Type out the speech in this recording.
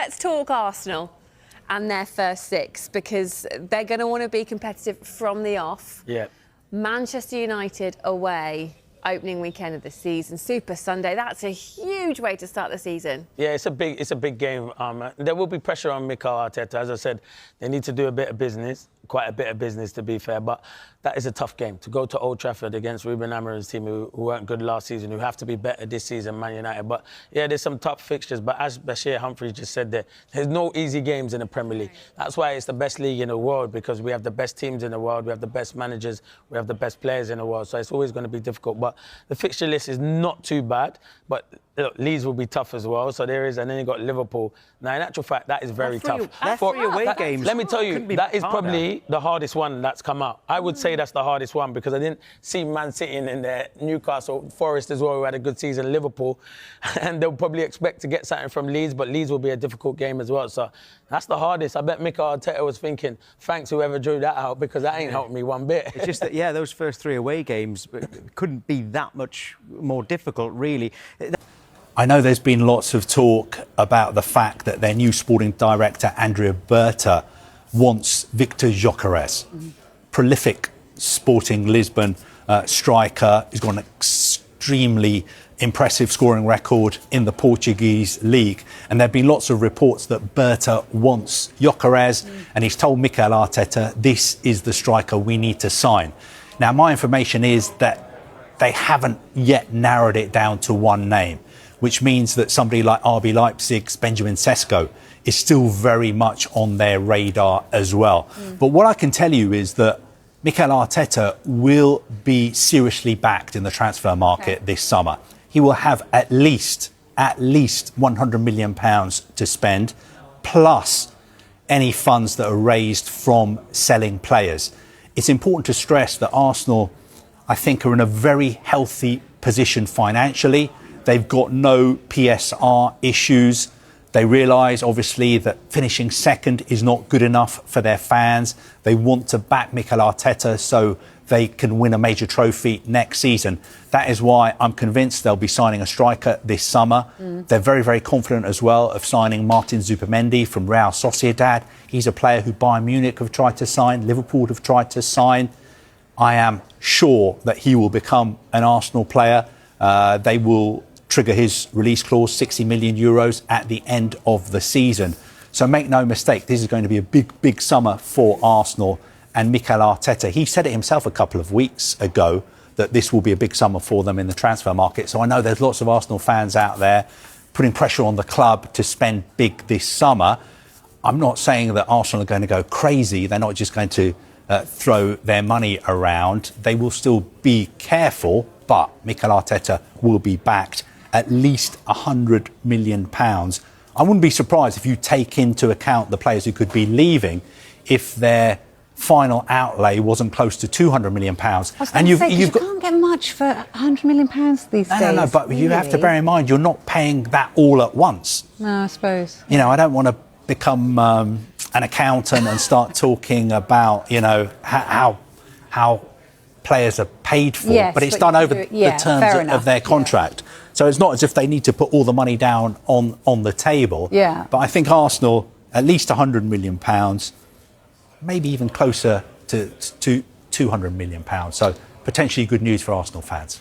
let's talk Arsenal and their first six, because they're going to want to be competitive from the off. Yeah. Manchester United away, opening weekend of the season, Super Sunday. That's a huge way to start the season. Yeah, it's a big game. There will be pressure on Mikel Arteta. As I said, they need to do a bit of business, quite a bit of business to be fair, but that is a tough game. To go to Old Trafford against Ruben Amorim's team who weren't good last season, who have to be better this season, Man United. But yeah, there's some tough fixtures, but as Bashir Humphreys just said there's no easy games in the Premier League. That's why it's the best league in the world, because we have the best teams in the world, we have the best managers, we have the best players in the world, so it's always going to be difficult. But the fixture list is not too bad, but look, Leeds will be tough as well, so there is, and then you've got Liverpool. Now, in actual fact, that is very tough. That's three away games. Let me tell you, that is probably the hardest one that's come out. I would say that's the hardest one, because I didn't see Man City in there, Newcastle, Forest as well, who had a good season, Liverpool, and they'll probably expect to get something from Leeds, but Leeds will be a difficult game as well. So that's the hardest. I bet Mikel Arteta was thinking, thanks whoever drew that out, because that ain't helped me one bit. It's just that, yeah, those first three away games couldn't be that much more difficult, really. I know there's been lots of talk about the fact that their new sporting director, Andrea Berta, wants Viktor Gyökeres, prolific Sporting Lisbon striker. He's got an extremely impressive scoring record in the Portuguese league. And there have been lots of reports that Berta wants Gyökeres, and he's told Mikel Arteta, this is the striker we need to sign. Now, my information is that they haven't yet narrowed it down to one name, which means that somebody like RB Leipzig's Benjamin Sesko is still very much on their radar as well. But what I can tell you is that Mikel Arteta will be seriously backed in the transfer market this summer. He will have at least £100 million to spend, plus any funds that are raised from selling players. It's important to stress that Arsenal, I think, are in a very healthy position financially. They've got no PSR issues. They realise, obviously, that finishing second is not good enough for their fans. They want to back Mikel Arteta so they can win a major trophy next season. That is why I'm convinced they'll be signing a striker this summer. They're very, very confident as well of signing Martin Zubimendi from Real Sociedad. He's a player who Bayern Munich have tried to sign, Liverpool have tried to sign. I am sure that he will become an Arsenal player. They will trigger his release clause, €60 million at the end of the season. So make no mistake, this is going to be a big, big summer for Arsenal and Mikel Arteta. He said it himself a couple of weeks ago that this will be a big summer for them in the transfer market. So I know there's lots of Arsenal fans out there putting pressure on the club to spend big this summer. I'm not saying that Arsenal are going to go crazy. They're not just going to throw their money around. They will still be careful, but Mikel Arteta will be backed at least £100 million. I wouldn't be surprised if you take into account the players who could be leaving if their final outlay wasn't close to £200 million. And you can't get much for £100 million these days. No, but really? You have to bear in mind you're not paying that all at once. No, I suppose. You know, I don't want to become an accountant and start talking about, you know, how players are paid for, yes, but it's done over the terms of their contract. Yeah. So it's not as if they need to put all the money down on the table. Yeah. But I think Arsenal, at least £100 million, maybe even closer to £200 million. So potentially good news for Arsenal fans.